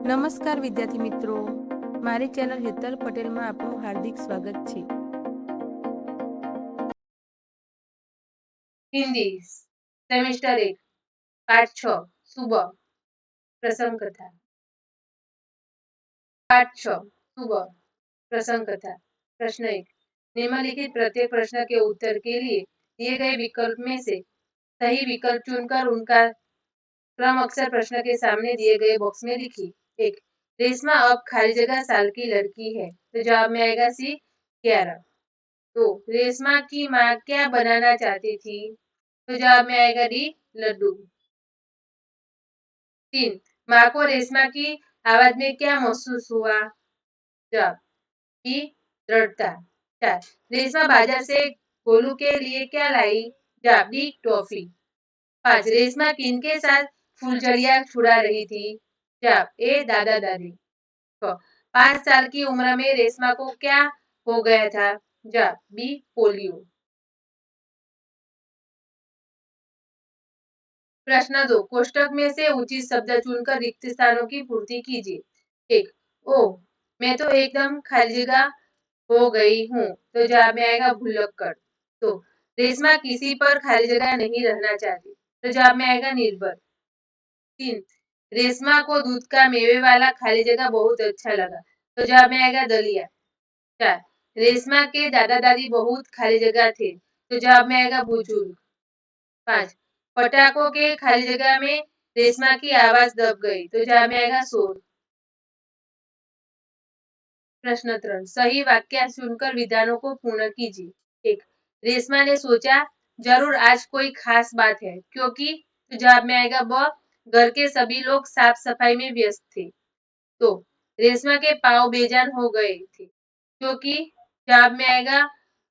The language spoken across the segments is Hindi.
નમસ્કાર વિદ્યાર્થી મિત્રો, મારી ચેનલ હેતલ પટેલમાં આપનું હાર્દિક સ્વાગત છે। हिंदी सेमेस्टर 1 पाठ 6 सुबह प्रसंग कथा। पाठ 6 सुबह प्रसंग कथा। प्रश्न 1, निम्नलिखित प्रत्येक प्रश्न के उत्तर के लिए दिए गए विकल्प में से सही विकल्प चुनकर उनका क्रम अक्षर प्रश्न के सामने दिए गए बॉक्स में लिखिए। 1, रेशमा अब खाली जगह साल की लड़की है, तो जवाब में आएगा सी 11। 2, रेशमा की माँ क्या बनाना चाहती थी, तो जवाब में आएगा डी लड्डू। 3, माँ को रेशमा की आवाज में क्या महसूस हुआ, जवाब बी दृढ़ता। 4, रेशमा बाजार से गोलू के लिए क्या लाई, जवाब डी टॉफी। 5, रेशमा किनके साथ फुलझड़ियां छुड़ा रही थी, जवाब ए दादा दादी। 5 साल की उम्र में रेशमा को क्या हो गया था, जवाब बी पोलियो। प्रश्न 2, कोष्टक में से उचित शब्द चुनकर रिक्त स्थानों की पूर्ति कीजिए। 1, ओ मैं तो एकदम खाली जगह हो गई हूँ, तो जवाब में आएगा भुलक्कड़। 2, रेशमा किसी पर खाली जगह नहीं रहना चाहती, तो जवाब में आएगा निर्भर। 3, रेशमा को दूध का मेवे वाला खाली जगह बहुत अच्छा लगा, तो जवाब में आएगा दलिया। 4, रेशमा के दादा दादी बहुत खाली जगह थे, तो जवाब में आएगा बुजुर्ग। 5, पटाखों के खाली जगह में रेशमा की आवाज दब गई, तो जवाब में आएगा शोर। प्रश्न 3, सही वाक्य सुनकर विधानों को पूर्ण कीजिए। 1, रेशमा ने सोचा जरूर आज कोई खास बात है, क्योंकि, तो जवाब में आएगा ब घर के सभी लोग साफ सफाई में व्यस्त थे। 2, रेशमा के पाँव बेजान हो गए थे, क्योंकि, जवाब में आएगा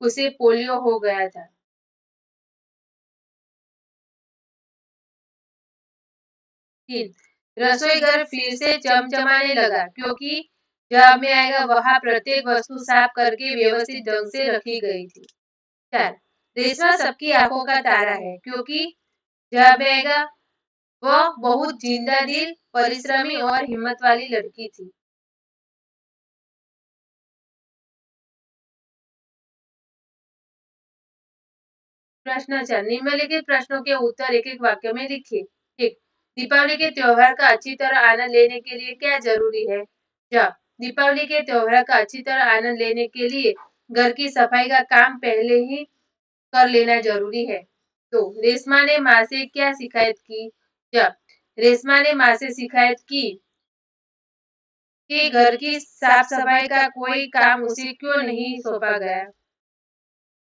उसे पोलियो हो गया था। 3, रसोई घर फिर से चमचमाने लगा, क्योंकि, जवाब में आएगा वहां प्रत्येक वस्तु साफ करके व्यवस्थित ढंग से रखी गई थी। 4, रेशमा सबकी आंखों का तारा है, क्योंकि, जवाब में आएगा वह बहुत जिंदा दिल, परिश्रमी और हिम्मत वाली लड़की थी। प्रश्न 4, निम्नलिखित प्रश्नों के उत्तर एक एक वाक्य में लिखिए। 1, दीपावली के त्योहार का अच्छी तरह आनंद लेने के लिए क्या जरूरी है, जवाब दीपावली के त्योहार का अच्छी तरह आनंद लेने के लिए घर की सफाई का काम पहले ही कर लेना जरूरी है। 2, रेशमा ने माँ से क्या शिकायत की, जवाब रेशमा ने माँ से शिकायत की कि घर की साफ सफाई का कोई काम उसे क्यों नहीं सौंपा गया।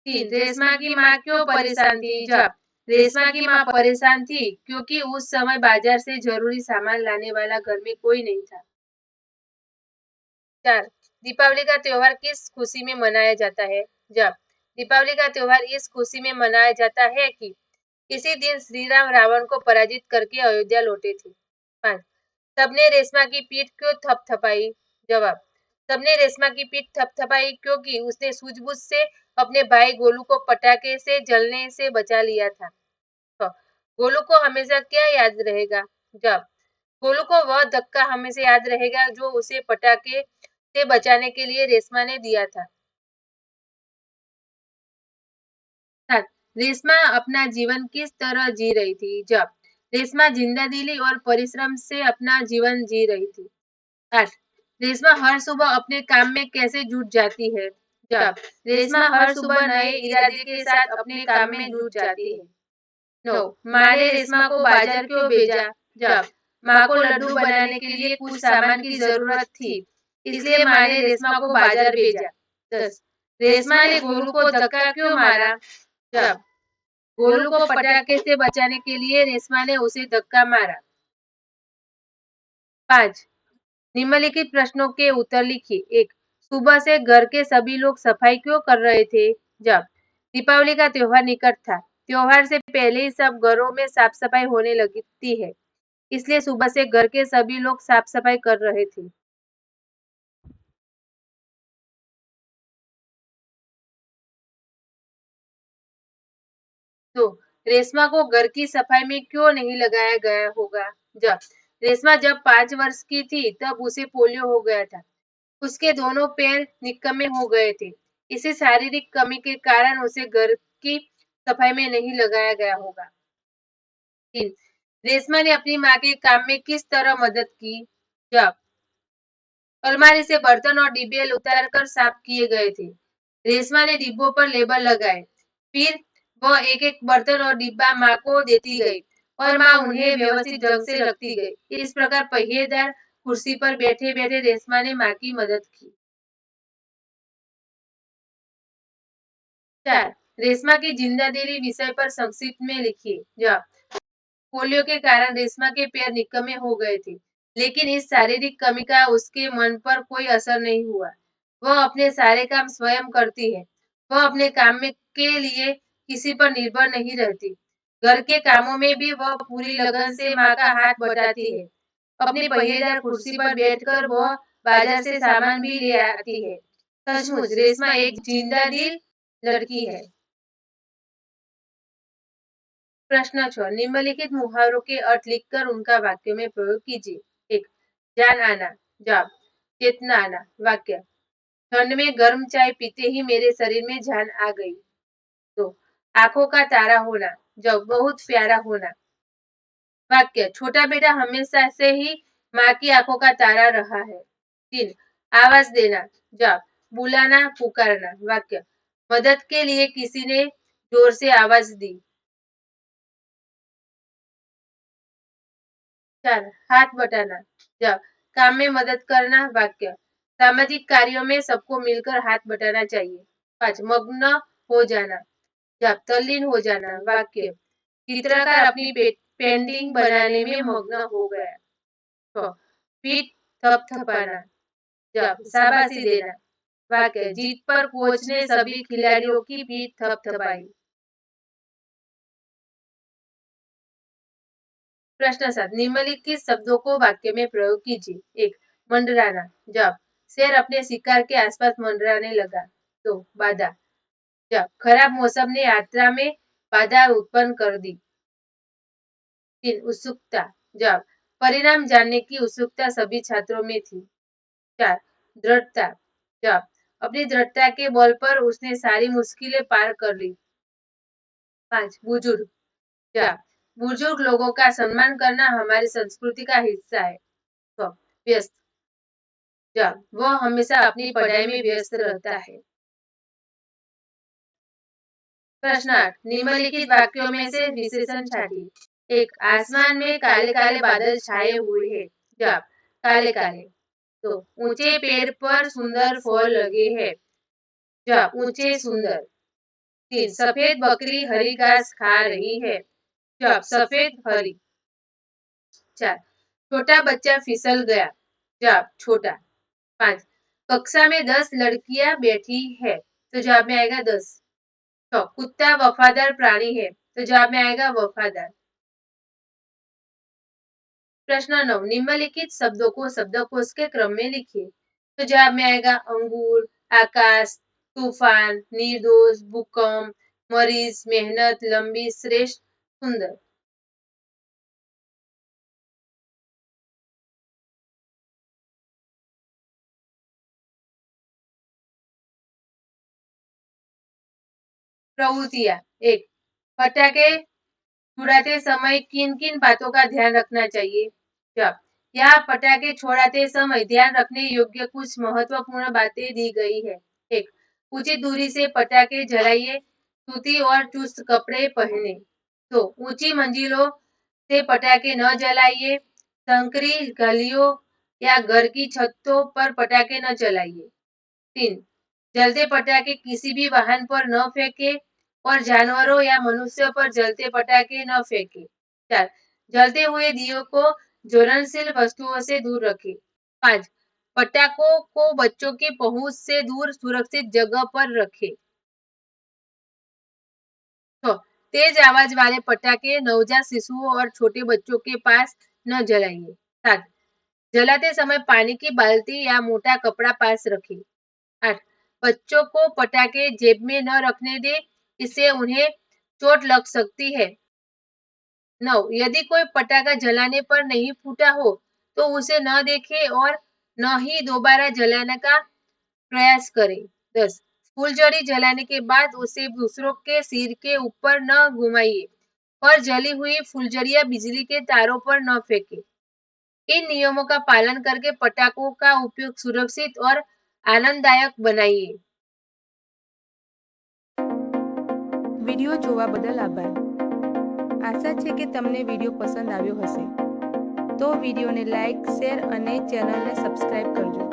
3, रेशमा की माँ क्यों परेशान थी, जवाब रेशमा की माँ परेशान थी क्योंकि उस समय बाजार से जरूरी सामान लाने वाला घर में कोई नहीं था। 4, दीपावली का त्योहार किस खुशी में मनाया जाता है, जवाब दीपावली का त्योहार इस खुशी में मनाया जाता है कि इसी दिन श्री राम रावण को पराजित करके अयोध्या लौटे थे। 5, सबने रेशमा की पीठ क्यों थपथपाई, जवाब सबने रेशमा की पीठ थपथपाई क्योंकि उसने सूझबूझ से अपने भाई गोलू को पटाखे से जलने से बचा लिया था। गोलू को हमेशा क्या याद रहेगा, जवाब गोलू को वह धक्का हमेशा याद रहेगा जो उसे पटाखे से बचाने के लिए रेशमा ने दिया था। 7, रेशमा अपना जीवन किस तरह जी रही थी, जवाब रेशमा जिंदादिली और परिश्रम से अपना जीवन जी रही थी। 8, रेशमा हर सुबह अपने काम में कैसे जुट जाती है, जवाब रेशमा हर सुबह नए इरादे के साथ अपने काम में जुट जाती है। 9, माँ ने रेशमा को बाजार क्यों भेजा, जवाब माँ को लड्डू बनाने के लिए कुछ सामान की जरूरत थी, इसलिए माँ ने रेशमा को बाजार भेजा। 10, रेशमा ने गोलू को धक्का क्यों मारा, जवाब गोलू को पटाखे से बचाने के लिए रेशमा ने उसे धक्का मारा। 5, निम्नलिखित प्रश्नों के उत्तर लिखिए। 1, सुबह से घर के सभी लोग सफाई क्यों कर रहे थे, जवाब दीपावली का त्योहार निकट था, त्योहार से पहले ही सब घरों में साफ सफाई होने लगती है, इसलिए सुबह से घर के सभी लोग साफ सफाई कर रहे थे। 2, रेशमा को घर की सफाई में क्यों नहीं लगाया गया होगा, जवाब रेशमा जब 5 वर्ष की थी तब उसे पोलियो हो गया था। उसके दोनों पैर निकम्मे हो गए थे। इसी शारीरिक कमी के कारण उसे घर की सफाई में नहीं लगाया गया होगा। 3. रेशमा ने अपनी माँ के काम में किस तरह मदद की? जवाब: अलमारी से बर्तन और डिब्बे उतार कर साफ किए गए थे। रेशमा ने डिब्बों पर लेबल लगाए। फिर वह एक एक बर्तन और डिब्बा माँ को देती गई और माँ उन्हें व्यवस्थित ढंग से रखती गई। इस प्रकार पहिएदार कुर्सी पर बैठे बैठे रेशमा ने माँ की मदद की। 4. रेशमा की जिंदादिली विषय पर संक्षिप्त में लिखिए। जवाब: पोलियो के कारण रेशमा के पैर निकम्मे हो गए थे, लेकिन इस शारीरिक कमी का उसके मन पर कोई असर नहीं हुआ। वह अपने सारे काम स्वयं करती है। वह अपने काम में के लिए किसी पर निर्भर नहीं रहती। घर के कामों में भी वह पूरी लगन से माँ का हाथ बटाती है। अपनी पहिएदार कुर्सी पर बैठकर वह बाजार से सामान भी ले आती है। सचमुच रेशमा एक जिंदा दिल लड़की है। प्रश्न 6. निम्नलिखित मुहावरों के अर्थ लिखकर उनका वाक्य में प्रयोग कीजिए। 1. जान आना। जवाब: चेतना आना। वाक्य: ठंड में गर्म चाय पीते ही मेरे शरीर में जान आ गई। 2. आंखों का तारा होना। जवाब: बहुत प्यारा होना। वाक्य: छोटा बेटा हमेशा से ही माँ की आंखों का तारा रहा है। 3. आवाज देना। जवाब: बुलाना, पुकारना। वाक्य: मदद के लिए किसी ने जोर से आवाज दी। 4. हाथ बटाना। जवाब: काम में मदद करना। वाक्य: सामाजिक कार्यों में सबको मिलकर हाथ बटाना चाहिए। 5. मग्न हो जाना। जवाब: तल्लीन हो जाना। वाक्य: चित्रकार अपनी पेंटिंग बनाने में मग्न हो गया। 6. पीठ थपथपाना। जवाब: शाबाशी देना। वाक्य: जीत पर कोच ने सभी खिलाड़ियों की पीठ थपथपाई। प्रश्न 7. निम्नलिखित शब्दों को वाक्य में प्रयोग कीजिए। 1. मंडराना। जवाब: शेर अपने शिकार के आसपास मंडराने लगा। 2. बाधा। जवाब: खराब मौसम ने यात्रा में बाधा उत्पन्न कर दी। 3. उत्सुकता। जवाब: परिणाम जानने की उत्सुकता सभी छात्रों में थी। 4. दृढ़ता। जवाब: अपनी दृढ़ता के बल पर उसने सारी मुश्किलें पार कर ली। 5. बुजुर्ग। जवाब: बुजुर्ग लोगों का सम्मान करना हमारी संस्कृति का हिस्सा है। 6. व्यस्त। जवाब: वह हमेशा अपनी पढ़ाई में व्यस्त रहता है। प्रश्न 8. निम्नलिखित वाक्यों में से विशेषण छाटिए। 1. आसमान में काले काले बादल छाए हुए हैं। जवाब: काले काले। 2. ऊंचे पेड़ पर सुंदर फल लगे हैं। जवाब: ऊंचे सुंदर। 3. सफेद बकरी हरी घास खा रही है। जवाब: सफेद हरी। 4. छोटा बच्चा फिसल गया। जवाब: छोटा। 5. कक्षा में 10 लड़कियां बैठी है, तो जवाब में आएगा 10। 6. कुत्ता वफादार प्राणी है, तो जवाब में आएगा वफादार। प्रश्न 9. निम्नलिखित शब्दों को शब्दकोश के क्रम में लिखिए। तो जवाब में आएगा अंगूर, आकाश, तूफान, निर्दोष, भूकंप, मरीज, मेहनत, लंबी, श्रेष्ठ, सुंदर। प्रवृत्तियां। 1. पटाखे छुड़ाते समय किन किन बातों का ध्यान रखना चाहिए? जवाब: यहाँ पटाखे छोड़ाते समय ध्यान रखने योग्य कुछ महत्वपूर्ण बातें दी गई है। 1. उचित दूरी से पटाखे जलाइए। सूती और चुस्त कपड़े पहने। 2. ऊंची मंजिलों से पटाखे न जलाइए। संकरी गलियों या घर की छतों पर पटाखे न जलाइए। 3. जलते पटाखे किसी भी वाहन पर न फेंके और जानवरों या मनुष्यों पर जलते पटाखे न फेंके। 4. जलते हुए दियों को ज्वलनशील वस्तुओं से दूर रखें। 5. पटाखों को बच्चों की पहुंच से दूर सुरक्षित जगह पर रखें। तो तेज आवाज वाले पटाखे नवजात शिशुओं और छोटे बच्चों के पास न जलाइए। 7. जलाते समय पानी की बाल्टी या मोटा कपड़ा पास रखें। 8. बच्चों को पटाखे जेब में न रखने दें, इससे उन्हें चोट लग सकती है। 9. यदि कोई पटाखा जलाने पर नहीं फूटा हो तो उसे न देखे और न ही दोबारा जलाने का प्रयास करें। 10. फुलझड़ी जलाने के बाद उसे दूसरों के सिर के ऊपर न घुमाइए और जली हुई फुलझड़ियां बिजली के तारों पर न फेंके। इन नियमों का पालन करके पटाखों का उपयोग सुरक्षित और आनंददायक बनाइए। વિડીયો જોવા બદલ આભાર. આશા છે કે તમને વિડીયો પસંદ આવ્યો હશે. તો વિડીયોને લાઇક, શેર અને ચેનલને સબસ્ક્રાઇબ કરજો.